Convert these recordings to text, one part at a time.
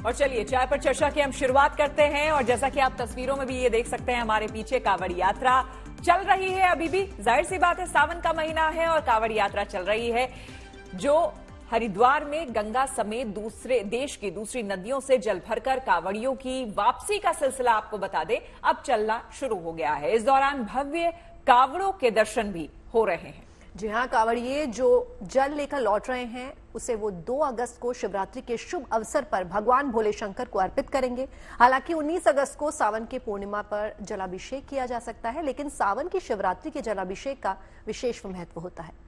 और चलिए चाय पर चर्चा की हम शुरुआत करते हैं। और जैसा कि आप तस्वीरों में भी ये देख सकते हैं, हमारे पीछे कांवड़ यात्रा चल रही है। अभी भी जाहिर सी बात है, सावन का महीना है और कांवड़ यात्रा चल रही है, जो हरिद्वार में गंगा समेत देश की दूसरी नदियों से जल भरकर कांवड़ियों की वापसी का सिलसिला आपको बता दें अब चलना शुरू हो गया है। इस दौरान भव्य कांवड़ों के दर्शन भी हो रहे हैं। जी हाँ, कांवड़िए जो जल लेकर लौट रहे हैं उसे वो 2 अगस्त को शिवरात्रि के शुभ अवसर पर भगवान भोले शंकर को अर्पित करेंगे। हालांकि 19 अगस्त को सावन के पूर्णिमा पर जलाभिषेक किया जा सकता है, लेकिन सावन की शिवरात्रि के जलाभिषेक का विशेष महत्व होता है।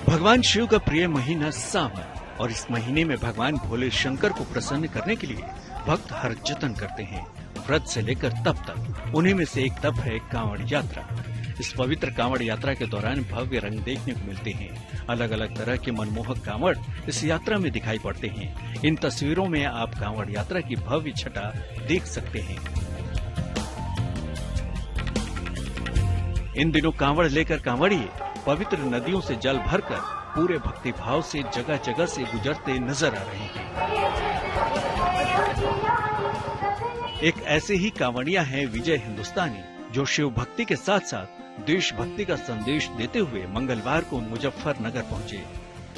भगवान शिव का प्रिय महीना सावन, और इस महीने में भगवान भोले शंकर को प्रसन्न करने के लिए भक्त हर जतन करते हैं। व्रत से लेकर तप तक, उन्हीं में से एक तप है कांवड़ यात्रा। इस पवित्र कांवड़ यात्रा के दौरान भव्य रंग देखने को मिलते हैं। अलग अलग तरह के मनमोहक कांवड़ इस यात्रा में दिखाई पड़ते हैं। इन तस्वीरों में आप कांवड़ यात्रा की भव्य छटा देख सकते हैं। इन दिनों कांवड़ लेकर कांवड़िए पवित्र नदियों से जल भरकर पूरे भक्ति भाव से जगह जगह से गुजरते नजर आ रहे हैं। एक ऐसे ही कांवड़िया हैं विजय हिंदुस्तानी, जो शिव भक्ति के साथ साथ देशभक्ति का संदेश देते हुए मंगलवार को मुजफ्फरनगर पहुंचे।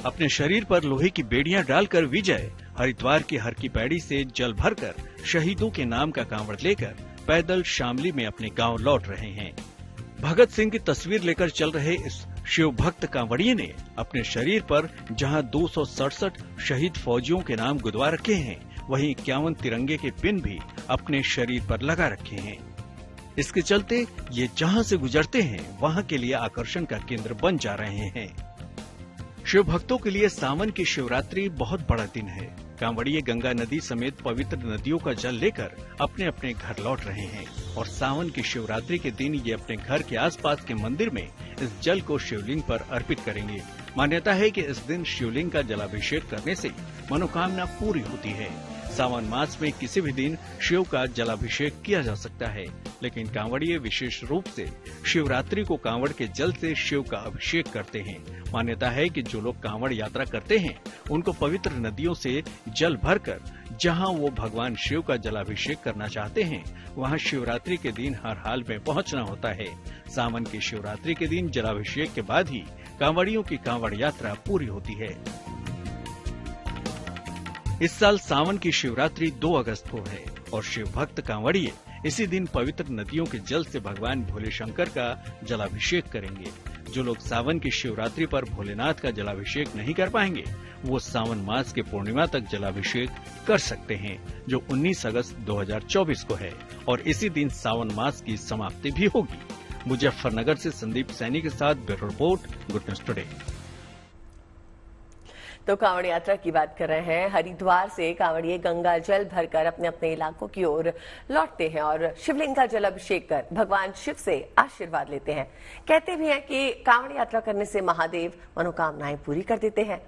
अपने शरीर पर लोहे की बेड़ियां डालकर विजय हरिद्वार की हर की पैड़ी से जल भरकर शहीदों के नाम का कांवड़ लेकर पैदल शामली में अपने गांव लौट रहे हैं। भगत सिंह की तस्वीर लेकर चल रहे इस शिव भक्त कांवड़िए ने अपने शरीर पर जहां 267 शहीद फौजियों के नाम गुदवा रखे हैं, वहीं 51 तिरंगे के पिन भी अपने शरीर पर लगा रखे हैं। इसके चलते ये जहां से गुजरते हैं वहां के लिए आकर्षण का केंद्र बन जा रहे हैं। शिव भक्तों के लिए सावन की शिवरात्रि बहुत बड़ा दिन है। कांवड़िए गंगा नदी समेत पवित्र नदियों का जल लेकर अपने अपने घर लौट रहे हैं और सावन की शिवरात्रि के दिन ये अपने घर के आसपास के मंदिर में इस जल को शिवलिंग पर अर्पित करेंगे। मान्यता है कि इस दिन शिवलिंग का जलाभिषेक करने से मनोकामना पूरी होती है। सावन मास में किसी भी दिन शिव का जलाभिषेक किया जा सकता है, लेकिन कांवड़िए विशेष रूप से शिवरात्रि को कांवड़ के जल से शिव का अभिषेक करते हैं। मान्यता है कि जो लोग कांवड़ यात्रा करते हैं उनको पवित्र नदियों से जल भरकर जहां वो भगवान शिव का जलाभिषेक करना चाहते हैं, वहां शिवरात्रि के दिन हर हाल में पहुंचना होता है। सावन की शिवरात्रि के दिन जलाभिषेक के बाद ही कांवड़ियों की कांवड़ यात्रा पूरी होती है। इस साल सावन की शिवरात्रि 2 अगस्त को है और शिव भक्त कांवड़िए इसी दिन पवित्र नदियों के जल से भगवान भोले शंकर का जलाभिषेक करेंगे। जो लोग सावन की शिवरात्रि पर भोलेनाथ का जलाभिषेक नहीं कर पाएंगे, वो सावन मास के पूर्णिमा तक जलाभिषेक कर सकते हैं, जो 19 अगस्त 2024 को है, और इसी दिन सावन मास की समाप्ति भी होगी। मुजफ्फरनगर से संदीप सैनी के साथ bureau report, good news today. तो कांवड़ यात्रा की बात कर रहे हैं। हरिद्वार से कांवड़िए गंगा जल भरकर अपने अपने इलाकों की ओर लौटते हैं और शिवलिंग का जलाभिषेक कर भगवान शिव से आशीर्वाद लेते हैं। कहते भी हैं कि कांवड़ यात्रा करने से महादेव मनोकामनाएं पूरी कर देते हैं।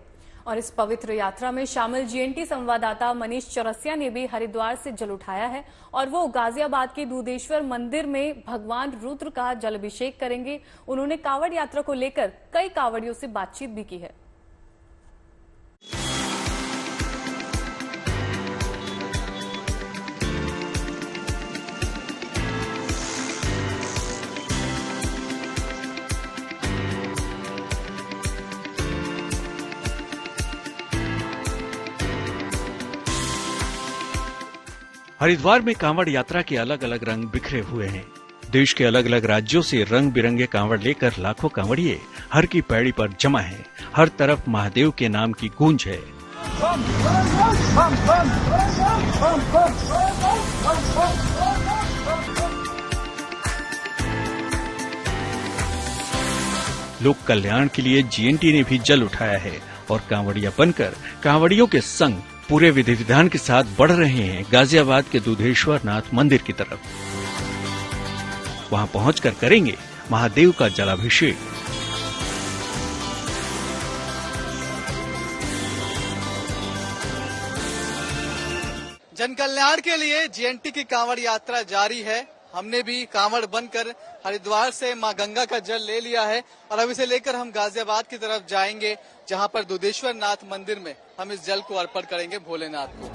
और इस पवित्र यात्रा में शामिल जीएनटी संवाददाता मनीष चौरसिया ने भी हरिद्वार से जल उठाया है और वो गाजियाबाद के दूधेश्वर मंदिर में भगवान रुद्र का जलाभिषेक करेंगे। उन्होंने कांवड़ यात्रा को लेकर कई कांवड़ियों से बातचीत भी की है। हरिद्वार में कांवड़ यात्रा के अलग अलग रंग बिखरे हुए हैं। देश के अलग अलग राज्यों से रंग बिरंगे कांवड़ लेकर लाखों कांवड़िए हर की पैड़ी पर जमा हैं। हर तरफ महादेव के नाम की गूंज है। लोक कल्याण के लिए जीएनटी ने भी जल उठाया है और कांवड़िया बनकर कांवड़ियों के संग पूरे विधि विधान के साथ बढ़ रहे हैं गाजियाबाद के दूधेश्वर नाथ मंदिर की तरफ। वहां पहुंचकर करेंगे महादेव का जलाभिषेक। जन कल्याण के लिए जीएनटी की कांवड़ यात्रा जारी है। हमने भी कांवड़ बनकर हरिद्वार से मां गंगा का जल ले लिया है और अब इसे लेकर हम गाजियाबाद की तरफ जाएंगे, जहां पर दुधेश्वर नाथ मंदिर में हम इस जल को अर्पण करेंगे भोलेनाथ को।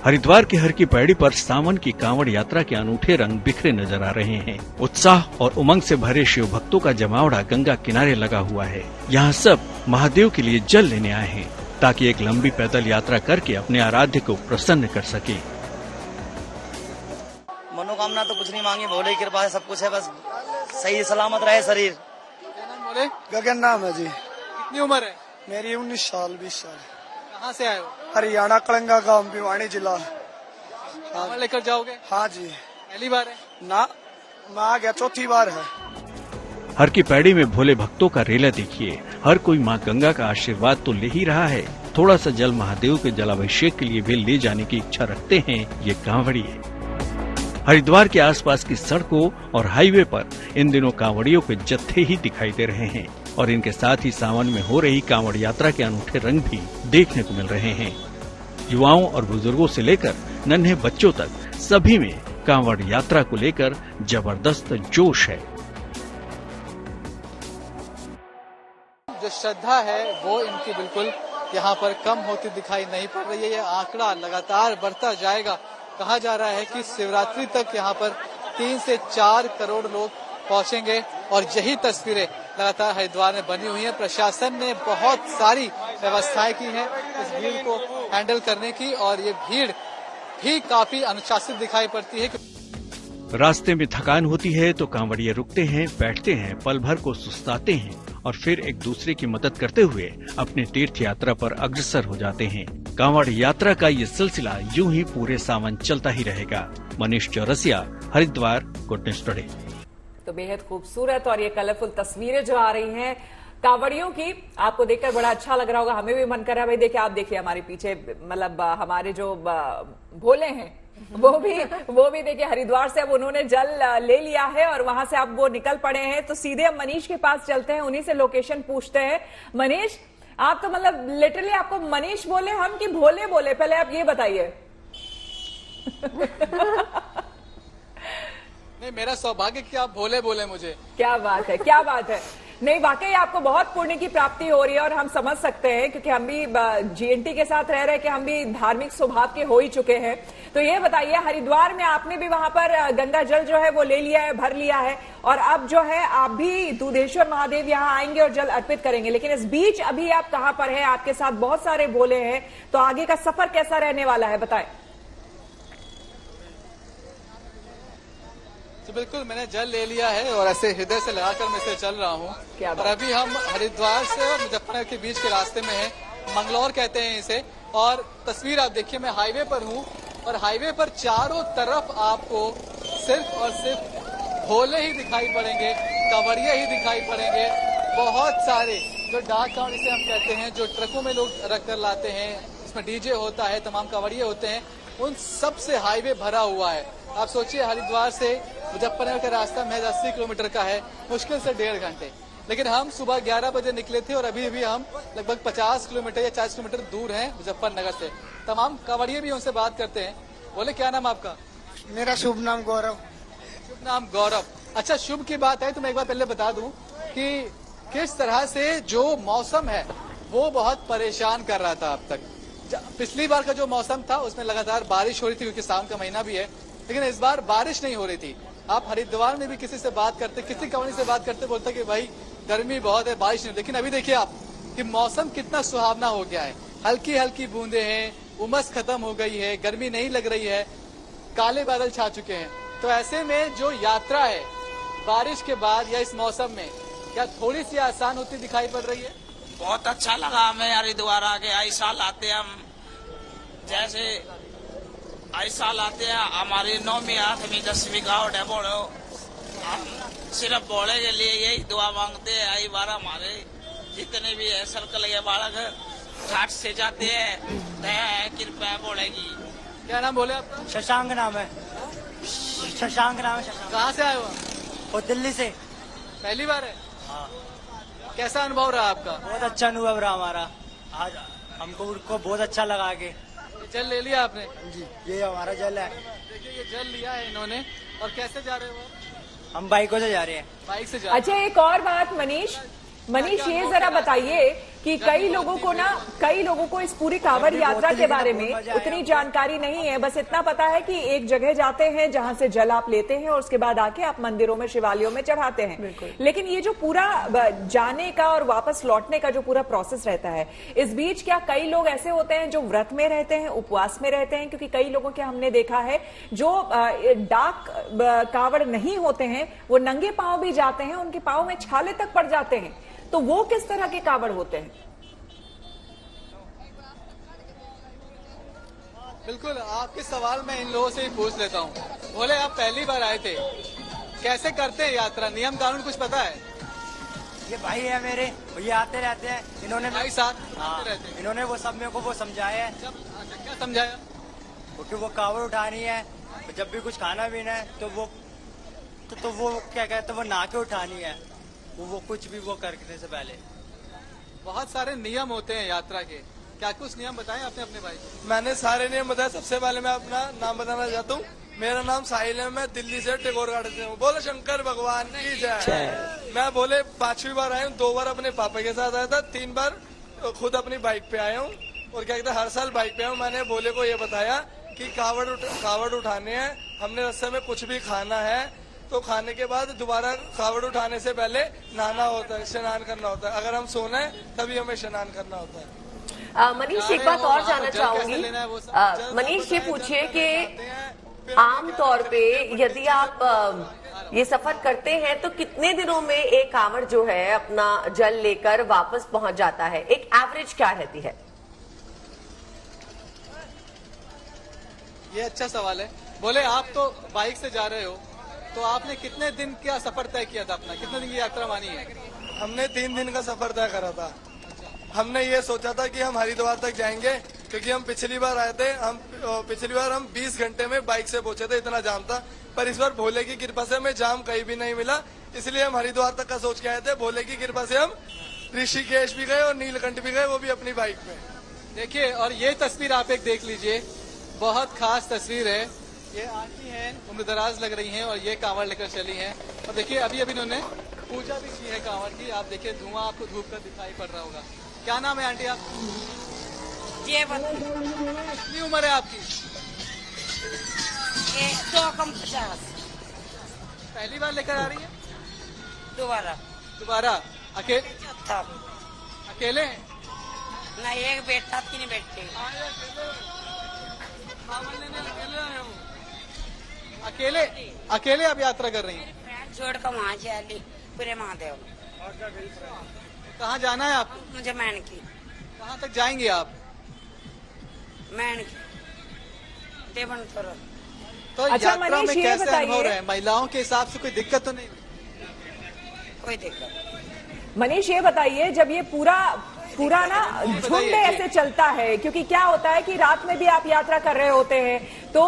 हरिद्वार के हर की पैड़ी पर सावन की कांवड़ यात्रा के अनूठे रंग बिखरे नजर आ रहे हैं। उत्साह और उमंग से भरे शिव भक्तों का जमावड़ा गंगा किनारे लगा हुआ है। यहाँ सब महादेव के लिए जल लेने आए हैं, ताकि एक लंबी पैदल यात्रा करके अपने आराध्य को प्रसन्न कर सके। मनोकामना तो कुछ नहीं मांगी, भोले की कृपा है, सब कुछ है, बस सही सलामत रहे शरीर। क्या नाम बोले? गगन नाम है जी। कितनी उम्र है? मेरी 19 साल 20 साल। कहाँ से आए हो? हरियाणा कलंगा गांव भिवानी जिला। कांवड़ लेकर जाओगे? हाँ जी। पहली बार है? ना, मैं आ गया, चौथी बार है। हर की पैड़ी में भोले भक्तों का रेला देखिए। हर कोई मां गंगा का आशीर्वाद तो ले ही रहा है, थोड़ा सा जल महादेव के जलाभिषेक के लिए भी ले जाने की इच्छा रखते हैं ये कांवड़िए। हरिद्वार के आसपास की सड़कों और हाईवे पर इन दिनों कांवड़ियों के जत्थे ही दिखाई दे रहे हैं और इनके साथ ही सावन में हो रही कांवड़ यात्रा के अनूठे रंग भी देखने को मिल रहे हैं। युवाओं और बुजुर्गों से लेकर नन्हे बच्चों तक सभी में कांवड़ यात्रा को लेकर जबरदस्त जोश है। जो श्रद्धा है वो इनकी बिल्कुल यहाँ पर कम होती दिखाई नहीं पड़ रही है। ये आंकड़ा लगातार बढ़ता जाएगा। कहा जा रहा है कि शिवरात्रि तक यहाँ पर 3 से 4 करोड़ लोग पहुंचेंगे और यही तस्वीरें लगातार हरिद्वार में बनी हुई हैं। प्रशासन ने बहुत सारी व्यवस्थाएं की हैं इस भीड़ को हैंडल करने की और ये भीड़ भी काफी अनुशासित दिखाई पड़ती है। रास्ते में थकान होती है तो कांवड़िए रुकते हैं, बैठते हैं, पल भर को सुस्ताते हैं और फिर एक दूसरे की मदद करते हुए अपने तीर्थ यात्रा पर अग्रसर हो जाते हैं। कांवड़ यात्रा का ये सिलसिला यूं ही पूरे सावन चलता ही रहेगा। Manish Chaurasia, Haridwar, good news today. तो बेहद खूबसूरत और ये कलरफुल तस्वीरें जो आ रही हैं कांवड़ियों की, आपको देखकर बड़ा अच्छा लग रहा होगा। हमें भी मन कर रहा है भाई। देखिए, आप देखिए हमारे पीछे, मतलब हमारे जो भोले हैं वो भी देखिए हरिद्वार से अब उन्होंने जल ले लिया है और वहां से अब वो निकल पड़े हैं। तो सीधे हम मनीष के पास चलते हैं, उन्हीं से लोकेशन पूछते हैं। मनीष, आप तो मतलब लिटरली आपको मनीष बोले हम कि भोले बोले, पहले आप ये बताइए। नहीं, मेरा सौभाग्य कि आप भोले बोले मुझे। क्या बात है, क्या बात है। नहीं, वाकई आपको बहुत पुण्य की प्राप्ति हो रही है और हम समझ सकते हैं, क्योंकि हम भी जीएनटी के साथ रह रहे कि हम भी धार्मिक स्वभाव के हो ही चुके हैं। तो ये बताइए, हरिद्वार में आपने भी वहां पर गंगा जल जो है वो ले लिया है, भर लिया है, और अब जो है आप भी दुधेश्वर महादेव यहाँ आएंगे और जल अर्पित करेंगे। लेकिन इस बीच अभी आप कहाँ पर हैं? आपके साथ बहुत सारे भोले हैं, तो आगे का सफर कैसा रहने वाला है, बताएं। तो बिल्कुल मैंने जल ले लिया है और ऐसे हृदय से लगाकर मैं इसे चल रहा हूँ। और अभी हम हरिद्वार से और मुजफ्फरनगर के बीच के रास्ते में हैं, मंगलौर कहते हैं इसे। और तस्वीर आप देखिए, मैं हाईवे पर हूँ और हाईवे पर चारों तरफ आपको सिर्फ और सिर्फ भोले ही दिखाई पड़ेंगे, कांवड़िए ही दिखाई पड़ेंगे। बहुत सारे जो डाक कांवड़ जिसे हम कहते हैं, जो ट्रकों में लोग रख कर लाते हैं, इसमें डीजे होता है, तमाम कांवड़िए होते हैं, उन सब से हाईवे भरा हुआ है। आप सोचिए, हरिद्वार से मुजफ्फरनगर का रास्ता महज 80 किलोमीटर का है, मुश्किल से 1.5 घंटे। लेकिन हम सुबह 11 बजे निकले थे और अभी भी हम लगभग 50 किलोमीटर या 40 किलोमीटर दूर हैं मुजफ्फरनगर से। तमाम कांवड़िए भी उनसे बात करते हैं। बोले, क्या नाम आपका? मेरा शुभ नाम गौरव। शुभ नाम गौरव। अच्छा, शुभ की बात है तो मैं एक बार पहले बता दूं कि किस तरह से जो मौसम है वो बहुत परेशान कर रहा था अब तक। पिछली बार का जो मौसम था उसमें लगातार बारिश हो रही थी, क्योंकि सावन का महीना भी है, लेकिन इस बार बारिश नहीं हो रही थी। आप हरिद्वार में भी किसी से बात करते, किसी कांवड़ी से बात करते, बोलते कि भाई गर्मी बहुत है, बारिश नहीं। लेकिन अभी देखिए आप कि मौसम कितना सुहावना हो गया है। हल्की हल्की बूंदे हैं, उमस खत्म हो गई है, गर्मी नहीं लग रही है, काले बादल छा चुके हैं। तो ऐसे में जो यात्रा है बारिश के बाद या इस मौसम में, क्या थोड़ी सी आसान होती दिखाई पड़ रही है? बहुत अच्छा लगा हमें हरिद्वार आके। ऐसा लाते हम, जैसे ऐसा लाते हैं हमारी 9वीं 8वीं 10वीं गाँव बोलो, हम सिर्फ बोले के लिए यही दुआ मांगते हैं। आई बार हमारे जितने भी है सर्कल के बालक घाट से जाते हैं, दया है, कृपा है बोलेगी। क्या नाम बोले आपका? शशांक नाम है। शशांक नाम है। शशांक। कहाँ से आए हो? और दिल्ली से। पहली बार है? हाँ। कैसा अनुभव रहा आपका? बहुत अच्छा अनुभव रहा हमारा। आज हमको उनको बहुत अच्छा लगा के। जल ले लिया आपने? जी, ये हमारा जल है। देखिए ये जल लिया है इन्होंने। और कैसे जा रहे हो आप? हम बाइकों से जा रहे हैं। बाइक से जा रहे अच्छा, एक और बात मनीष, ये जरा बताइए कि कई लोगों को इस पूरी कांवड़ यात्रा के बारे में उतनी जानकारी नहीं है। बस इतना पता है कि एक जगह जाते हैं जहां से जल आप लेते हैं और उसके बाद आके आप मंदिरों में, शिवालयों में चढ़ाते हैं। लेकिन ये जो पूरा जाने का और वापस लौटने का जो पूरा प्रोसेस रहता है, इस बीच क्या कई लोग ऐसे होते हैं जो व्रत में रहते हैं, उपवास में रहते हैं? क्योंकि कई लोगों के हमने देखा है जो डाक कांवड़ नहीं होते हैं, वो नंगे पांव भी जाते हैं, उनके पांव में छाले तक पड़ जाते हैं। तो वो किस तरह के कांवड़ होते हैं? बिल्कुल, आपके सवाल मैं इन लोगों से ही पूछ लेता हूँ। बोले आप पहली बार आए थे, कैसे करते हैं यात्रा? नियम कानून कुछ पता है? ये भाई है मेरे, ये आते रहते हैं। इन्होंने भाई साथ हाँ, रहते हैं। इन्होंने वो सब मेरे को वो समझाया है। क्या समझाया? क्योंकि वो कांवड़ उठानी है, जब भी कुछ खाना पीना है तो वो क्या कहते हैं, वो नहा के उठानी है। वो कुछ भी वो करने से पहले बहुत सारे नियम होते हैं यात्रा के, क्या कुछ नियम बताएं आपने अपने भाई को? मैंने सारे नियम बताया। सबसे पहले मैं अपना नाम बताना चाहता हूँ। मेरा नाम साहिल है, मैं दिल्ली से टेगोर गार्डन से हूँ। बोले शंकर भगवान की जय। मैं बोले 5वीं बार आया हूँ। 2 बार अपने पापा के साथ आया था, 3 बार खुद अपनी बाइक पे आया हूँ। और क्या कहते हैं, हर साल बाइक पे आया हूँ। मैंने बोले को ये बताया कि कावड़ उठाने हैं, हमने रास्ते में कुछ भी खाना है तो खाने के बाद दोबारा कावड़ उठाने से पहले नहाना होता है, स्नान करना होता है। अगर हम सोना है तभी हमें स्नान करना होता है। मनीष, एक बात और जानना चाहूंगी। मनीष, ये पूछिए कि आम तौर पे यदि आप ये सफर करते हैं तो कितने दिनों में एक कांवड़ जो है अपना जल लेकर वापस पहुंच जाता है? एक एवरेज क्या रहती है? ये अच्छा सवाल है। बोले आप तो बाइक से जा रहे हो, तो आपने कितने दिन का सफर तय किया था अपना? कितने दिन की यात्रा मानी है? हमने 3 दिन का सफर तय करा था। हमने ये सोचा था कि हम हरिद्वार तक जाएंगे, क्योंकि हम पिछली बार आए थे। पिछली बार हम 20 घंटे में बाइक से पहुंचे थे, इतना जाम था। पर इस बार भोले की कृपा से हमें जाम कहीं भी नहीं मिला, इसलिए हम हरिद्वार तक का सोच के आए थे। भोले की कृपा से हम ऋषिकेश भी गए और नीलकंठ भी गए, वो भी अपनी बाइक पे। देखिए, और ये तस्वीर आप एक देख लीजिए, बहुत खास तस्वीर है। ये आंटी हैं, उम्रदराज लग रही हैं और ये कांवड़ लेकर चली हैं। और देखिए अभी इन्होंने पूजा भी की है कांवड़ की। आप देखिए धुआं आपको धूप कर दिखाई पड़ रहा होगा। क्या नाम है आंटी आप? कितनी उम्र है आपकी? 250। पहली बार लेकर आ रही है? दोबारा अकेले हैं? ना, एक बेटा 3 बेटे। अकेले आप यात्रा कर रही हैं? छोड़ कर वहाँ चली पूरे महादेव। कहाँ जाना है आपको? मुझे मैन की। कहाँ तक जाएंगे आप? मैन की देवन करो। तो अच्छा, यात्रा में कैसे अनुभव रहे? महिलाओं के हिसाब से कोई दिक्कत तो नहीं? कोई दिक्कत। मनीष, ये बताइए, जब ये पूरा ना झुंड ऐसे चलता है, क्योंकि क्या होता है कि रात में भी आप यात्रा कर रहे होते हैं, तो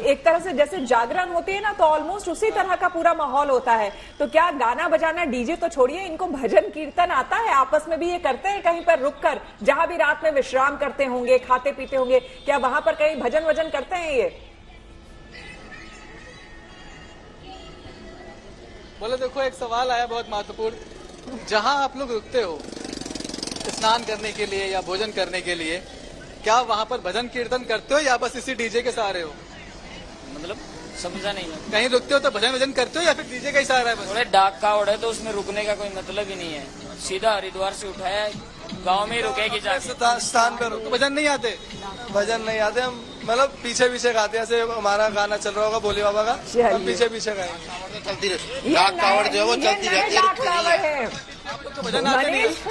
एक तरह से जैसे जागरण होती है ना, तो ऑलमोस्ट उसी तरह का पूरा माहौल होता है। तो क्या गाना बजाना, डीजे तो छोड़िए, इनको भजन कीर्तन आता है? आपस में भी ये करते हैं कहीं पर रुककर, जहां भी रात में विश्राम करते होंगे, खाते पीते होंगे, क्या वहां पर कहीं भजन वजन करते हैं ये? बोले देखो, एक सवाल आया बहुत महत्वपूर्ण। जहां आप लोग रुकते हो स्नान करने के लिए या भोजन करने के लिए, क्या वहां पर भजन कीर्तन करते हो या बस इसी डीजे के सहारे हो? मतलब समझा नहीं है। कहीं रुकते हो तो भजन वजन करते हो या फिर डीजे का ही सहारा है? थोड़े डाक कावड़ है तो उसमें रुकने का कोई मतलब ही नहीं है। सीधा हरिद्वार से उठाया, गांव में ही रुकेगी जाके। स्थान पर तो भजन नहीं आते? भजन नहीं आते, हम मतलब पीछे गाते हैं। जैसे हमारा गाना चल रहा होगा भोले बाबा का, हम पीछे गाएंगे। चलती रहती डाक कावड़ जो है वो चलती रहती है।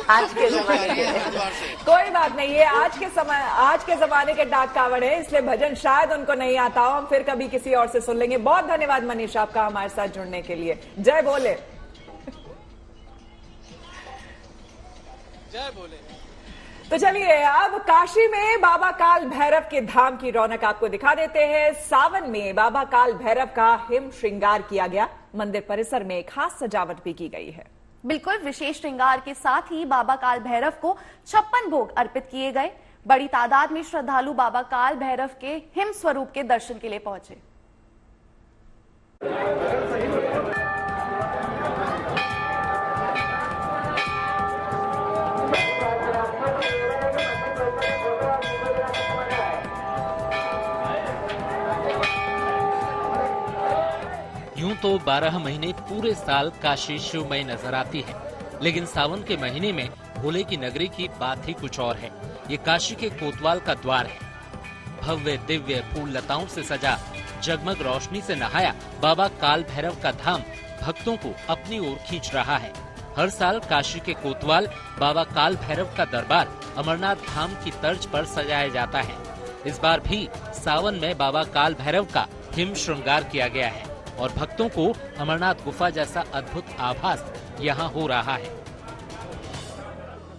आज के जमाने कोई बात नहीं, ये आज के जमाने के डाक कावड़ है, इसलिए भजन शायद उनको नहीं आता हो। हम फिर कभी किसी और से सुन लेंगे। बहुत धन्यवाद मनीष आपका हमारे साथ जुड़ने के लिए। जय भोले। जय भोले। तो चलिए अब काशी में बाबा काल भैरव के धाम की रौनक आपको दिखा देते हैं। सावन में बाबा काल भैरव का हिम श्रृंगार किया गया। मंदिर परिसर में खास सजावट भी की गई है। बिल्कुल विशेष श्रृंगार के साथ ही बाबा काल भैरव को 56 भोग अर्पित किए गए। बड़ी तादाद में श्रद्धालु बाबा काल भैरव के हिम स्वरूप के दर्शन के लिए पहुंचे। यूं तो 12 महीने पूरे साल काशी शिवमय नजर आती है, लेकिन सावन के महीने में भोले की नगरी की बात ही कुछ और है। ये काशी के कोतवाल का द्वार है। भव्य दिव्य फूल लताओं से सजा, जगमग रोशनी से नहाया बाबा काल भैरव का धाम भक्तों को अपनी ओर खींच रहा है। हर साल काशी के कोतवाल बाबा काल भैरव का दरबार अमरनाथ धाम की तर्ज पर सजाया जाता है। इस बार भी सावन में बाबा काल भैरव का हिम श्रृंगार किया गया है और भक्तों को अमरनाथ गुफा जैसा अद्भुत आभास यहाँ हो रहा है।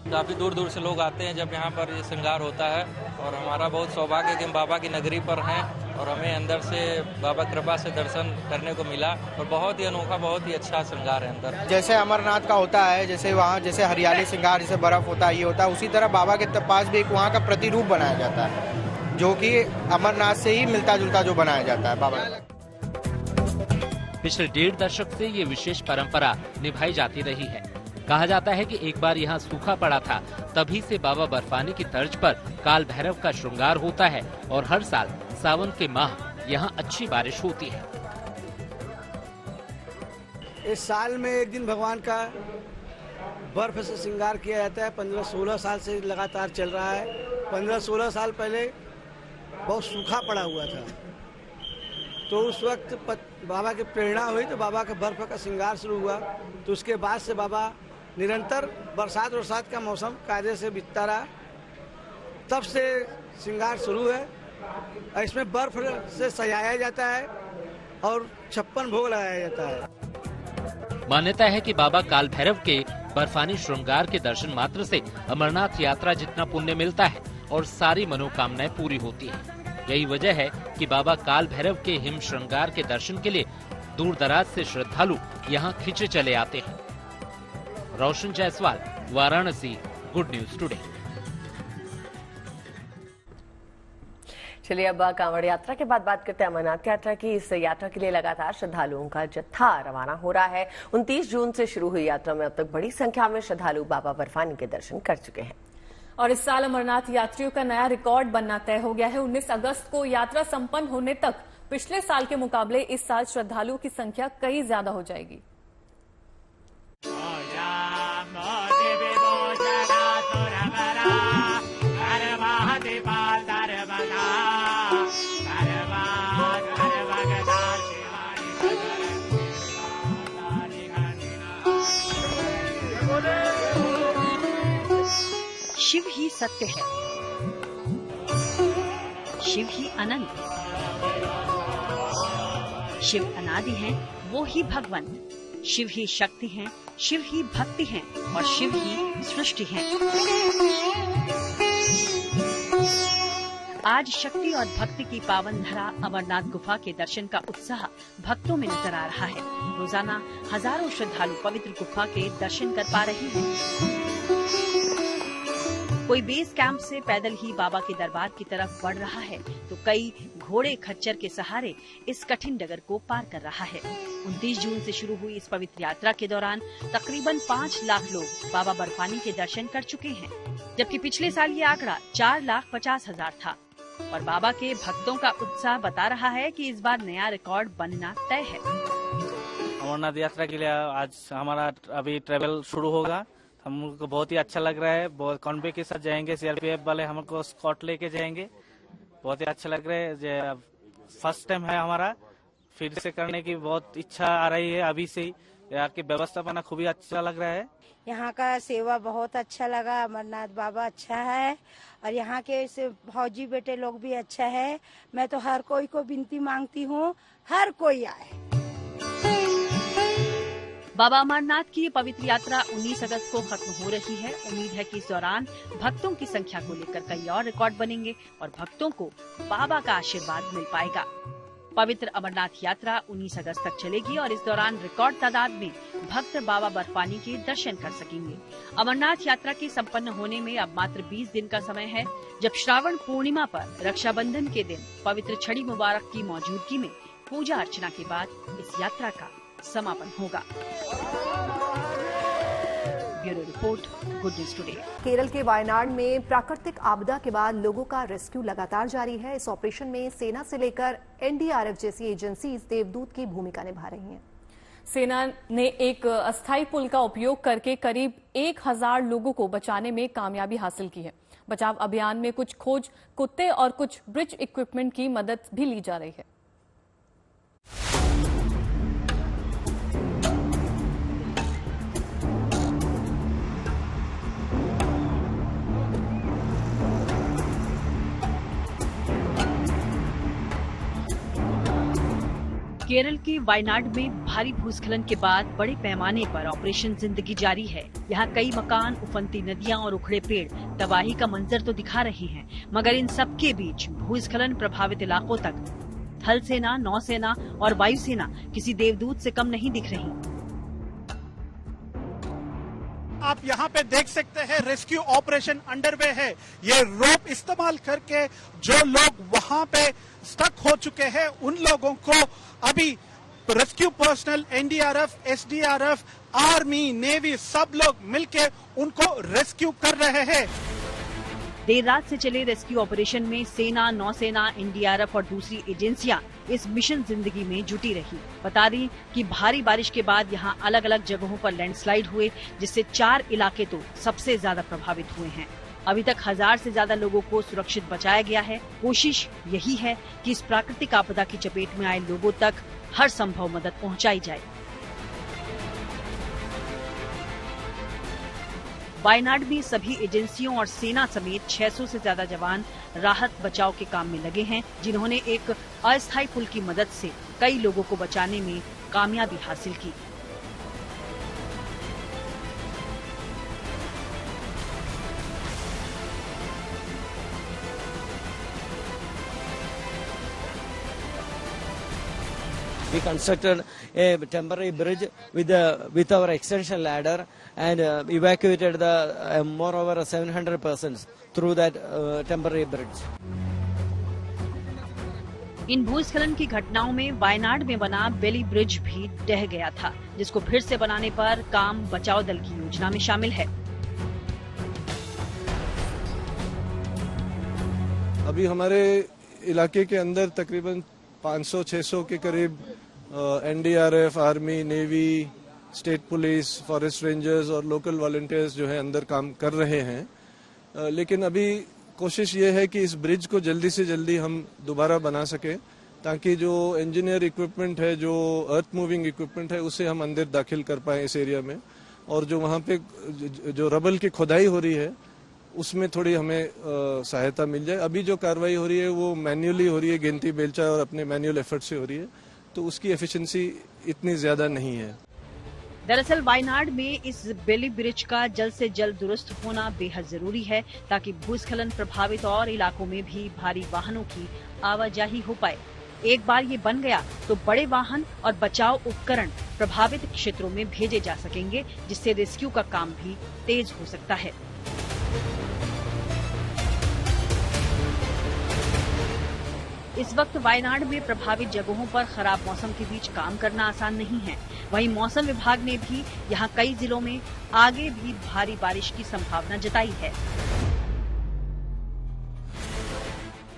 काफी दूर दूर से लोग आते हैं जब यहाँ पर ये श्रृंगार होता है, और हमारा बहुत सौभाग्य है कि हम बाबा की नगरी पर हैं और हमें अंदर से बाबा कृपा से दर्शन करने को मिला, और बहुत ही अनोखा, बहुत ही अच्छा श्रृंगार है अंदर। जैसे अमरनाथ का होता है, जैसे वहाँ जैसे हरियाली श्रृंगार, जैसे बर्फ होता है, ये होता है, उसी तरह बाबा के पास भी एक वहाँ का प्रतिरूप बनाया जाता है, जो कि अमरनाथ से ही मिलता जुलता जो बनाया जाता है बाबा। पिछले 1.5 दशक से ये विशेष परंपरा निभाई जाती रही है। कहा जाता है कि एक बार यहाँ सूखा पड़ा था, तभी से बाबा बर्फानी की तर्ज पर काल भैरव का श्रृंगार होता है और हर साल सावन के माह यहाँ अच्छी बारिश होती है। इस साल में एक दिन भगवान का बर्फ से श्रृंगार किया जाता है। 15-16 साल से लगातार चल रहा है। 15-16 साल पहले बहुत सूखा पड़ा हुआ था, तो उस वक्त बाबा की प्रेरणा हुई तो बाबा के बर्फ का श्रृंगार शुरू हुआ। तो उसके बाद से बाबा निरंतर बरसात का मौसम कायदे से बीतता रहा, तब से श्रृंगार शुरू है। इसमें बर्फ से सजाया जाता है और 56 भोग लगाया जाता है। मान्यता है कि बाबा काल भैरव के बर्फानी श्रृंगार के दर्शन मात्र से अमरनाथ यात्रा जितना पुण्य मिलता है और सारी मनोकामनाएं पूरी होती है। यही वजह है कि बाबा काल भैरव के हिम श्रृंगार के दर्शन के लिए दूर दराज से श्रद्धालु यहाँ खिंचे चले आते हैं। Roshan Jaiswal, Varanasi, good news today. चलिए अब कांवड़ यात्रा के बाद बात करते हैं अमरनाथ यात्रा की। इस यात्रा के लिए लगातार श्रद्धालुओं का जत्था रवाना हो रहा है। 29 जून से शुरू हुई यात्रा में अब तक बड़ी संख्या में श्रद्धालु बाबा बर्फानी के दर्शन कर चुके हैं। और इस साल अमरनाथ यात्रियों का नया रिकॉर्ड बनना तय हो गया है। 19 अगस्त को यात्रा संपन्न होने तक पिछले साल के मुकाबले इस साल श्रद्धालुओं की संख्या कई ज्यादा हो जाएगी। शिव ही सत्य है, शिव ही अनंत, शिव अनादि हैं, वो ही भगवंत, शिव ही शक्ति हैं, शिव ही भक्ति हैं और शिव ही सृष्टि हैं। आज शक्ति और भक्ति की पावन धरा अमरनाथ गुफा के दर्शन का उत्साह भक्तों में नजर आ रहा है। रोजाना हजारों श्रद्धालु पवित्र गुफा के दर्शन कर पा रहे हैं। कोई बेस कैंप से पैदल ही बाबा के दरबार की तरफ बढ़ रहा है, तो कई घोड़े खच्चर के सहारे इस कठिन डगर को पार कर रहा है। 29 जून से शुरू हुई इस पवित्र यात्रा के दौरान तकरीबन 5 लाख लोग बाबा बर्फानी के दर्शन कर चुके हैं, जबकि पिछले साल ये आंकड़ा 4,50,000 था। और बाबा के भक्तों का उत्साह बता रहा है कि इस बार नया रिकॉर्ड बनना तय है। अमरनाथ यात्रा के लिए आज हमारा अभी ट्रेवल शुरू होगा। हमको बहुत ही अच्छा लग रहा है। बहुत कॉन्वे के साथ जाएंगे, सीआरपीएफ वाले हमको स्कॉट लेके जाएंगे। बहुत ही अच्छा लग रहा है। फर्स्ट टाइम है हमारा, फिर से करने की बहुत इच्छा आ रही है अभी से ही। यहाँ की व्यवस्थापना खूब ही अच्छा लग रहा है। यहाँ का सेवा बहुत अच्छा लगा। अमरनाथ बाबा अच्छा है और यहाँ के फौजी बेटे लोग भी अच्छा है। मैं तो हर कोई को विनती मांगती हूँ, हर कोई आए। बाबा अमरनाथ की ये पवित्र यात्रा 19 अगस्त को खत्म हो रही है। उम्मीद है कि इस दौरान भक्तों की संख्या को लेकर कई और रिकॉर्ड बनेंगे और भक्तों को बाबा का आशीर्वाद मिल पाएगा। पवित्र अमरनाथ यात्रा 19 अगस्त तक चलेगी और इस दौरान रिकॉर्ड तादाद में भक्त बाबा बर्फानी के दर्शन कर सकेंगे। अमरनाथ यात्रा के संपन्न होने में अब मात्र 20 दिन का समय है, जब श्रावण पूर्णिमा पर रक्षाबंधन के दिन पवित्र छड़ी मुबारक की मौजूदगी में पूजा अर्चना के बाद इस यात्रा का समापन होगा। Bureau report, good news today. Kerala के वायनाड में प्राकृतिक आपदा के बाद लोगों का रेस्क्यू लगातार जारी है। इस ऑपरेशन में सेना से लेकर एनडीआरएफ जैसी एजेंसीज देवदूत की भूमिका निभा रही हैं। सेना ने एक अस्थायी पुल का उपयोग करके करीब 1000 लोगों को बचाने में कामयाबी हासिल की है। बचाव अभियान में कुछ खोज कुत्ते और कुछ ब्रिज इक्विपमेंट की मदद भी ली जा रही है। केरल के वायनाड में भारी भूस्खलन के बाद बड़े पैमाने पर ऑपरेशन जिंदगी जारी है। यहाँ कई मकान, उफनती नदियाँ और उखड़े पेड़ तबाही का मंजर तो दिखा रहे हैं, मगर इन सब के बीच भूस्खलन प्रभावित इलाकों तक थल सेना, नौसेना और वायुसेना किसी देवदूत से कम नहीं दिख रही। आप यहाँ पे देख सकते हैं रेस्क्यू ऑपरेशन अंडरवे है। ये रोप इस्तेमाल करके जो लोग वहाँ पे स्टक हो चुके हैं उन लोगों को अभी rescue personal, NDRF, SDRF, army, navy सब लोग मिलके उनको रेस्क्यू कर रहे हैं। देर रात से चले रेस्क्यू ऑपरेशन में सेना, नौसेना, एनडीआरएफ और दूसरी एजेंसियां इस मिशन जिंदगी में जुटी रही। बता दें कि भारी बारिश के बाद यहां अलग अलग जगहों पर लैंडस्लाइड हुए, जिससे 4 इलाके तो सबसे ज्यादा प्रभावित हुए हैं। अभी तक 1000 से ज्यादा लोगों को सुरक्षित बचाया गया है। कोशिश यही है कि इस प्राकृतिक आपदा की चपेट में आए लोगों तक हर संभव मदद पहुंचाई जाए। वायनाड में सभी एजेंसियों और सेना समेत 600 से ज्यादा जवान राहत बचाव के काम में लगे हैं, जिन्होंने एक अस्थायी पुल की मदद से कई लोगों को बचाने में कामयाबी हासिल की। We constructed a temporary bridge with our extension ladder and evacuated the moreover 700 persons through that temporary bridge. इन भूस्खलन की घटनाओं में वायनाड में बना बेली ब्रिज भी ढह गया था, जिसको फिर से बनाने पर काम बचाव दल की योजना में शामिल है। अभी हमारे इलाके के अंदर तकरीबन 500-600 के करीब NDRF, army, navy, state police, forest rangers और लोकल वॉलंटियर्स जो है अंदर काम कर रहे हैं। लेकिन अभी कोशिश ये है कि इस ब्रिज को जल्दी से जल्दी हम दोबारा बना सके, ताकि जो इंजीनियर इक्विपमेंट है, जो अर्थ मूविंग इक्विपमेंट है, उसे हम अंदर दाखिल कर पाए इस एरिया में। और जो वहाँ पे जो रबल की खुदाई हो रही है उसमें थोड़ी हमें सहायता मिल जाए। अभी जो कार्रवाई हो रही है वो मैन्युअली हो रही है, गिनती बेलचा और अपने मैन्युअल एफर्ट से हो रही है, तो उसकी एफिशिएंसी इतनी ज्यादा नहीं है। दरअसल वायनाड में इस बेली ब्रिज का जल्द से जल्द दुरुस्त होना बेहद जरूरी है, ताकि भूस्खलन प्रभावित और इलाकों में भी भारी वाहनों की आवाजाही हो पाए। एक बार ये बन गया तो बड़े वाहन और बचाव उपकरण प्रभावित क्षेत्रों में भेजे जा सकेंगे, जिससे रेस्क्यू का काम भी तेज हो सकता है। इस वक्त वायनाड में प्रभावित जगहों पर खराब मौसम के बीच काम करना आसान नहीं है। वहीं मौसम विभाग ने भी यहां कई जिलों में आगे भी भारी बारिश की संभावना जताई है।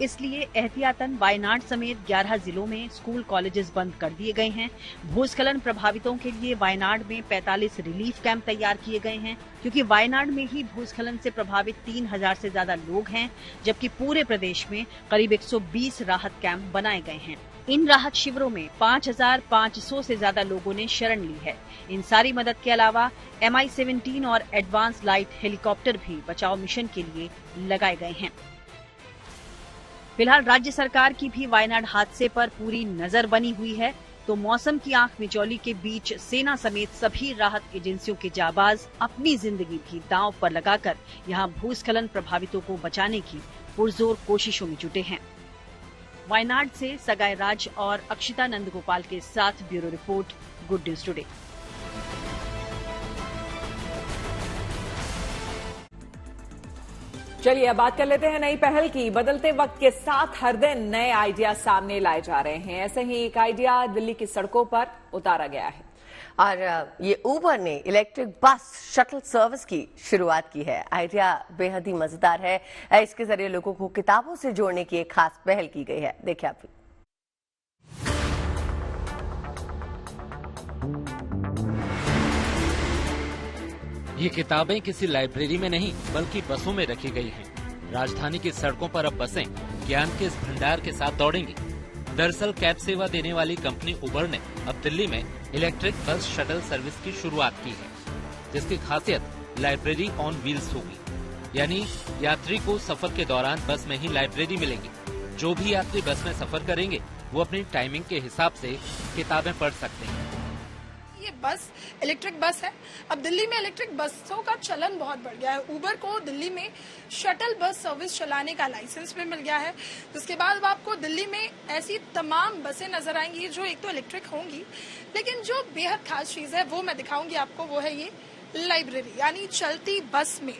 इसलिए एहतियातन वायनाड समेत 11 जिलों में स्कूल कॉलेजेस बंद कर दिए गए हैं। भूस्खलन प्रभावितों के लिए वायनाड में 45 रिलीफ कैंप तैयार किए गए हैं, क्योंकि वायनाड में ही भूस्खलन से प्रभावित 3000 से ज्यादा लोग हैं, जबकि पूरे प्रदेश में करीब 120 राहत कैंप बनाए गए हैं। इन राहत शिविरों में 5500 से ज्यादा लोगों ने शरण ली है। इन सारी मदद के अलावा MI-17 और एडवांस लाइट हेलीकॉप्टर भी बचाव मिशन के लिए लगाए गए हैं। फिलहाल राज्य सरकार की भी वायनाड हादसे पर पूरी नजर बनी हुई है, तो मौसम की आंख मिचौली के बीच सेना समेत सभी राहत एजेंसियों के जाबाज अपनी जिंदगी भी दांव पर लगाकर यहां भूस्खलन प्रभावितों को बचाने की पुरजोर कोशिशों में जुटे हैं। वायनाड से सगाई राज और अक्षिता नंदगोपाल के साथ bureau report, good news today. चलिए अब बात कर लेते हैं नई पहल की। बदलते वक्त के साथ हर दिन नए आइडिया सामने लाए जा रहे हैं। ऐसे ही एक आइडिया दिल्ली की सड़कों पर उतारा गया है और ये उबर ने इलेक्ट्रिक बस शटल सर्विस की शुरुआत की है। आइडिया बेहद ही मजेदार है। इसके जरिए लोगों को किताबों से जोड़ने की एक खास पहल की गई है। देखिए आप भी। ये किताबें किसी लाइब्रेरी में नहीं बल्कि बसों में रखी गई हैं। राजधानी की सड़कों पर अब बसें ज्ञान के इस भंडार के साथ दौड़ेंगी। दरअसल कैब सेवा देने वाली कंपनी उबर ने अब दिल्ली में इलेक्ट्रिक बस शटल सर्विस की शुरुआत की है, जिसकी खासियत लाइब्रेरी ऑन व्हील्स होगी। यानी यात्री को सफर के दौरान बस में ही लाइब्रेरी मिलेगी। जो भी यात्री बस में सफर करेंगे वो अपनी टाइमिंग के हिसाब से किताबें पढ़ सकते हैं। ये बस इलेक्ट्रिक बस है। अब दिल्ली में इलेक्ट्रिक बसों का चलन बहुत बढ़ गया है। उबर को दिल्ली में शटल बस सर्विस चलाने का लाइसेंस भी मिल गया है, जिसके बाद अब आपको दिल्ली में ऐसी तमाम बसें नजर आएंगी जो एक तो इलेक्ट्रिक होंगी, लेकिन जो बेहद खास चीज है वो मैं दिखाऊंगी आपको, वो है ये लाइब्रेरी। यानी चलती बस में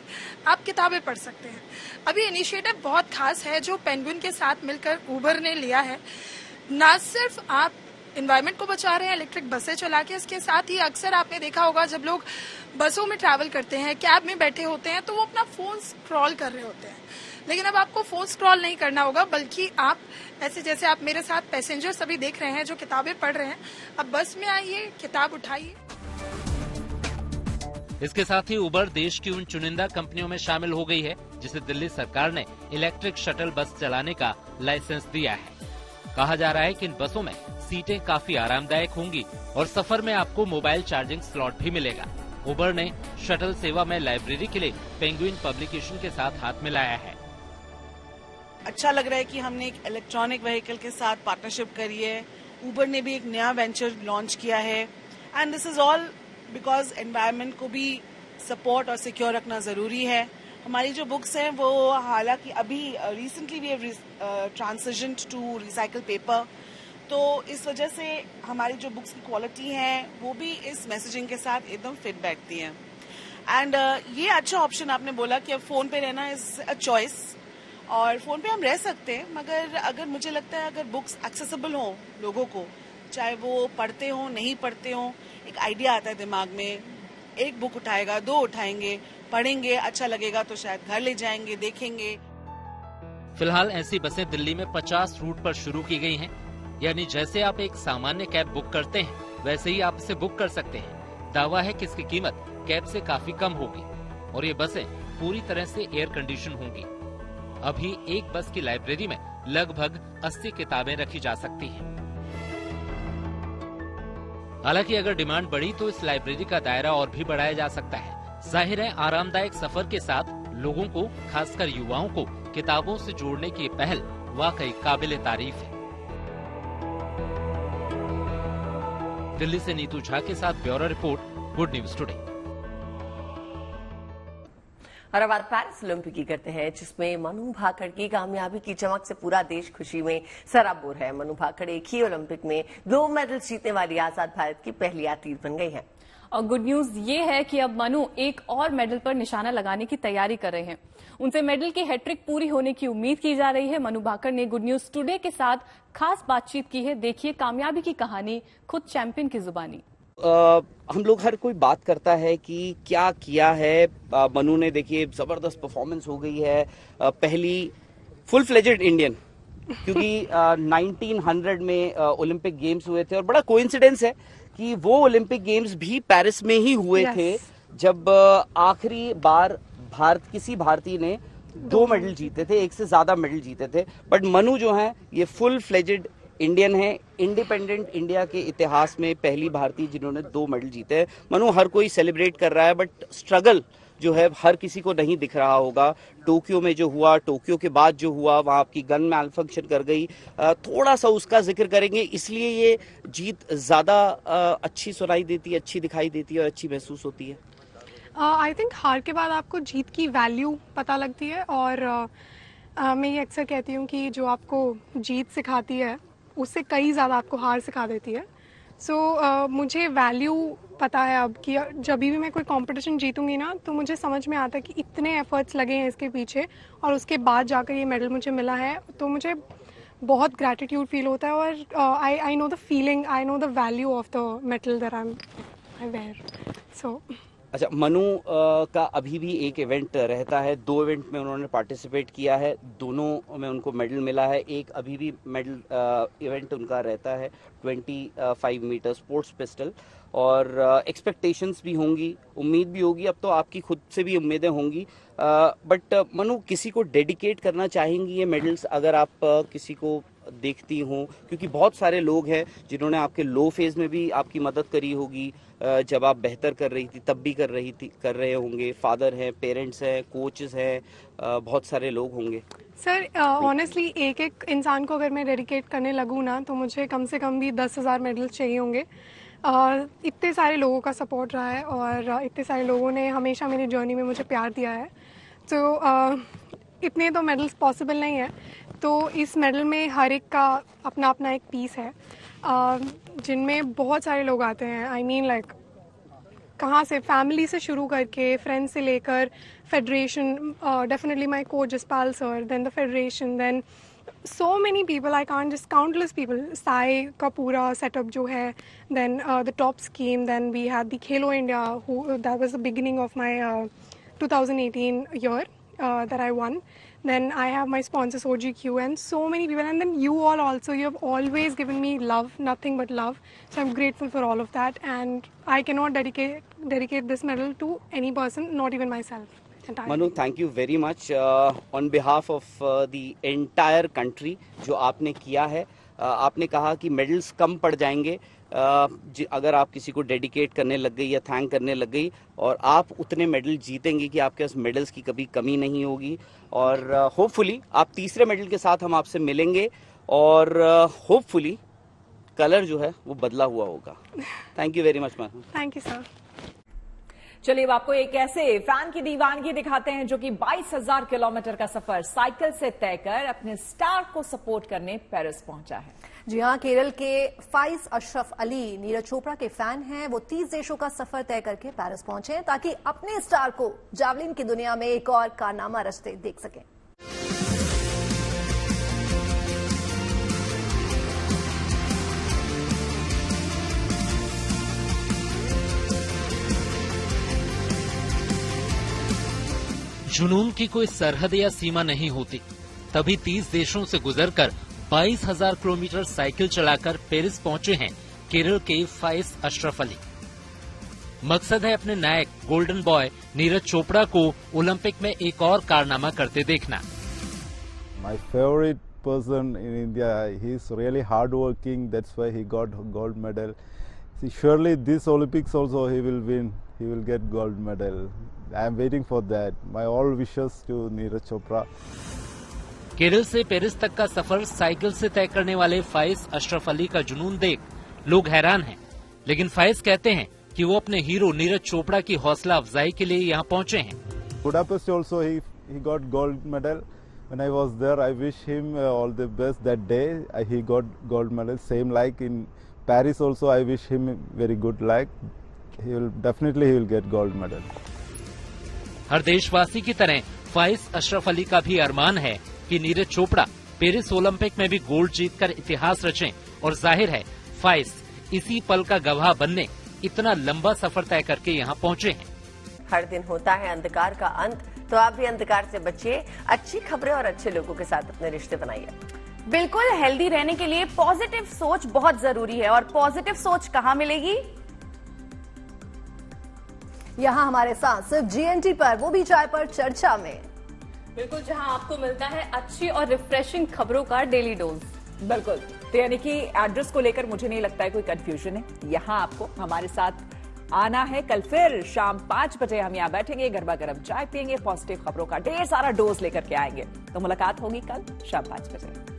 आप किताबें पढ़ सकते हैं। अब ये इनिशिएटिव बहुत खास है जो पेंगुइन के साथ मिलकर उबर ने लिया है। न सिर्फ आप एनवायरनमेंट को बचा रहे हैं इलेक्ट्रिक बसें चला के, इसके साथ ही अक्सर आपने देखा होगा जब लोग बसों में ट्रैवल करते हैं, कैब में बैठे होते हैं, तो वो अपना फोन स्क्रॉल कर रहे होते हैं। लेकिन अब आपको फोन स्क्रॉल नहीं करना होगा, बल्कि आप ऐसे जैसे आप मेरे साथ पैसेंजर सभी देख रहे हैं जो किताबें पढ़ रहे हैं, अब बस में आइए, किताब उठाइए। इसके साथ ही उबर देश की उन चुनिंदा कंपनियों में शामिल हो गई है जिसे दिल्ली सरकार ने इलेक्ट्रिक शटल बस चलाने का लाइसेंस दिया है। कहा जा रहा है कि इन बसों में सीटें काफी आरामदायक होंगी और सफर में आपको मोबाइल चार्जिंग स्लॉट भी मिलेगा। उबर ने शटल सेवा में लाइब्रेरी के लिए पेंगुइन पब्लिकेशन के साथ हाथ मिलाया है। अच्छा लग रहा है कि हमने एक इलेक्ट्रॉनिक व्हीकल के साथ पार्टनरशिप करी है। उबर ने भी एक नया वेंचर लॉन्च किया है and this is all because environment को भी सपोर्ट और सिक्योर रखना जरूरी है। हमारी जो बुक्स हैं वो हालांकि अभी recently we have transitioned to recycle paper, तो इस वजह से हमारी जो बुक्स की क्वालिटी है वो भी इस मैसेजिंग के साथ एकदम फिट बैठती है। एंड ये अच्छा ऑप्शन आपने बोला कि अब फोन पे रहना इज अ चॉइस, और फोन पे हम रह सकते हैं, मगर अगर मुझे लगता है अगर बुक्स एक्सेसिबल हो लोगों को, चाहे वो पढ़ते हो नहीं पढ़ते हो, एक आइडिया आता है दिमाग में, एक बुक उठाएगा, दो उठाएंगे, पढ़ेंगे, अच्छा लगेगा तो शायद घर ले जाएंगे, देखेंगे। फिलहाल ऐसी बसें दिल्ली में 50 रूट पर शुरू की गई हैं। यानी जैसे आप एक सामान्य कैब बुक करते हैं वैसे ही आप इसे बुक कर सकते हैं। दावा है कि इसकी कीमत कैब से काफी कम होगी और ये बसें पूरी तरह से एयर कंडीशन होंगी। अभी एक बस की लाइब्रेरी में लगभग 80 किताबें रखी जा सकती हैं। हालांकि अगर डिमांड बढ़ी तो इस लाइब्रेरी का दायरा और भी बढ़ाया जा सकता है। जाहिर है आरामदायक सफर के साथ लोगों को, खासकर युवाओं को, किताबों से जोड़ने की पहल वाकई काबिले तारीफ है। दिल्ली से नीतू झा के साथ bureau report, good news today. और अब पेरिस ओलंपिक की करते हैं, जिसमें मनु भाकड़ की कामयाबी की चमक से पूरा देश खुशी में सराबोर है। मनु भाकड़ एक ही ओलंपिक में 2 मेडल जीतने वाली आजाद भारत की पहली एथलीट बन गई है। और गुड न्यूज ये है कि अब मनु एक और मेडल पर निशाना लगाने की तैयारी कर रहे हैं। उनसे मेडल की हैट्रिक पूरी होने की उम्मीद की जा रही है। मनु भाकड़ ने गुड न्यूज टुडे के साथ खास बातचीत की है। देखिए कामयाबी की कहानी खुद चैंपियन की जुबानी। हम लोग हर कोई बात करता है कि क्या किया है मनु ने। देखिए जबरदस्त परफॉर्मेंस हो गई है, पहली फुल फ्लेजेड इंडियन, क्योंकि 1900 में ओलंपिक गेम्स हुए थे और बड़ा कोइंसिडेंस है कि वो ओलंपिक गेम्स भी पेरिस में ही हुए थे जब आखिरी बार किसी भारतीय ने 2 मेडल जीते थे, एक से ज्यादा मेडल जीते थे। बट मनु जो है ये फुल फ्लेजेड इंडियन है, इंडिपेंडेंट इंडिया के इतिहास में पहली भारतीय जिन्होंने 2 मेडल जीते हैं। मनु हर कोई सेलिब्रेट कर रहा है, बट स्ट्रगल जो है हर किसी को नहीं दिख रहा होगा। टोक्यो में जो हुआ, टोक्यो के बाद जो हुआ, वहाँ आपकी गन मैल फंक्शन कर गई, थोड़ा सा उसका जिक्र करेंगे, इसलिए ये जीत ज्यादा अच्छी सुनाई देती है, अच्छी दिखाई देती है और अच्छी महसूस होती है। आई थिंक हार के बाद आपको जीत की वैल्यू पता लगती है और मैं ये अक्सर कहती हूँ कि जो आपको जीत सिखाती है उससे कई ज़्यादा आपको हार सिखा देती है। मुझे वैल्यू पता है अब कि जब भी मैं कोई कंपटीशन जीतूंगी ना, तो मुझे समझ में आता है कि इतने एफर्ट्स लगे हैं इसके पीछे, और उसके बाद जाकर ये मेडल मुझे मिला है, तो मुझे बहुत ग्रैटिट्यूड फील होता है। और I know the feeling, I know the value of the medal that I wear. So अच्छा, मनु का अभी भी एक इवेंट रहता है, 2 इवेंट में उन्होंने पार्टिसिपेट किया है, दोनों में उनको मेडल मिला है। एक अभी भी मेडल इवेंट उनका रहता है 25 मीटर स्पोर्ट्स पिस्टल, और एक्सपेक्टेशंस भी होंगी, उम्मीद भी होगी, अब तो आपकी खुद से भी उम्मीदें होंगी। बट मनु, किसी को डेडिकेट करना चाहेंगी ये मेडल्स, अगर आप किसी को देखती हों, क्योंकि बहुत सारे लोग हैं जिन्होंने आपके लो फेज में भी आपकी मदद करी होगी, जब आप बेहतर कर रही थी तब भी कर रहे होंगे, फादर हैं, पेरेंट्स हैं, कोचेस हैं, बहुत सारे लोग होंगे। सर ऑनेस्टली एक एक इंसान को अगर मैं डेडिकेट करने लगूँ ना, तो मुझे कम से कम भी 10,000 मेडल्स चाहिए होंगे। इतने सारे लोगों का सपोर्ट रहा है, और इतने सारे लोगों ने हमेशा मेरी जर्नी में मुझे प्यार दिया है, तो इतने तो मेडल्स पॉसिबल नहीं है। तो इस मेडल में हर एक का अपना अपना एक पीस है, जिनमें बहुत सारे लोग आते हैं। आई मीन लाइक कहाँ से, फैमिली से शुरू करके, फ्रेंड्स से लेकर federation, definitely my coach Jaspal sir, then the federation, then so many people, I can't just, countless people, SAI का पूरा सेटअप जो है, then the top scheme, then we had the Khelo India, that was the beginning of my 2018 year that I won. Then I have my sponsors OGQ and so many people, and then you all also, you have always given me love, nothing but love, so I'm grateful for all of that, and I cannot dedicate this medal to any person, not even myself. Manu, thank you very much on behalf of the entire country जो आपने किया है। आपने कहा कि medals कम पड़ जाएंगे अगर आप किसी को डेडिकेट करने लग गई या थैंक करने लग गई, और आप उतने मेडल जीतेंगे कि आपके पास मेडल्स की कभी कमी नहीं होगी। और होपफुली आप तीसरे मेडल के साथ हम आपसे मिलेंगे, और होपफुली कलर जो है वो बदला हुआ होगा। Thank you very much Manu. Thank you sir. चलिए अब आपको एक ऐसे फैन की दीवानगी दिखाते हैं जो कि 22,000 किलोमीटर का सफर साइकिल से तय कर अपने स्टार को सपोर्ट करने पेरिस पहुंचा है। जी हां, केरल के फाइज अशरफ अली नीरज चोपड़ा के फैन हैं। वो 30 देशों का सफर तय करके पेरिस पहुंचे हैं ताकि अपने स्टार को जावलिन की दुनिया में एक और कारनामा रचते देख सकें। जुनून की कोई सरहद या सीमा नहीं होती, तभी 30 देशों से गुजरकर 22,000 किलोमीटर साइकिल चलाकर पेरिस पहुंचे हैं केरल के फाइज अशरफ अली। मकसद है अपने नायक गोल्डन बॉय नीरज चोपड़ा को ओलंपिक में एक और कारनामा करते देखना। My favorite person in India, he is really hard working, that's why he got gold medal. See, surely this Olympics also he will win, he will get gold medal. I am waiting for that. My all wishes to Neeraj Chopra. Kerala से Paris तक का सफर cycle से तय करने वाले फाइज अशरफ अली का जुनून देख लोग हैरान हैं, लेकिन फाइज कहते हैं कि वो अपने हीरो नीरज चोपड़ा की हौसला अफजाई के लिए यहाँ पहुँचे हैं। Budapest also he got gold medal. When I was there, I wish him all the best that day. He got gold medal. Same like in Paris also, I wish him very good luck. He will get gold medal. हर देशवासी की तरह फाइज अशरफ अली का भी अरमान है कि Neeraj Chopra Paris Olympic में भी gold जीतकर इतिहास रचें, और जाहिर है फाइज इसी पल का गवाह बनने इतना लंबा सफर तय करके यहाँ पहुँचे हैं। हर दिन होता है अंधकार का अंत, तो आप भी अंधकार से बचिए, अच्छी खबरें और अच्छे लोगों के साथ अपने रिश्ते बनाइए। बिल्कुल, हेल्दी रहने के लिए पॉजिटिव सोच बहुत जरूरी है, और पॉजिटिव सोच कहाँ मिलेगी? यहाँ हमारे साथ सिर्फ GNT पर, वो भी चाय पर चर्चा में। बिल्कुल, जहां आपको मिलता है अच्छी और रिफ्रेशिंग खबरों का डेली डोज। बिल्कुल, तो यानी कि एड्रेस को लेकर मुझे नहीं लगता है कोई कंफ्यूजन है। यहाँ आपको हमारे साथ आना है। कल फिर शाम 5 बजे हम यहाँ बैठेंगे, गरबा गर्म चाय पियेंगे, पॉजिटिव खबरों का ढेर सारा डोज लेकर के आएंगे। तो मुलाकात होगी कल शाम 5 बजे।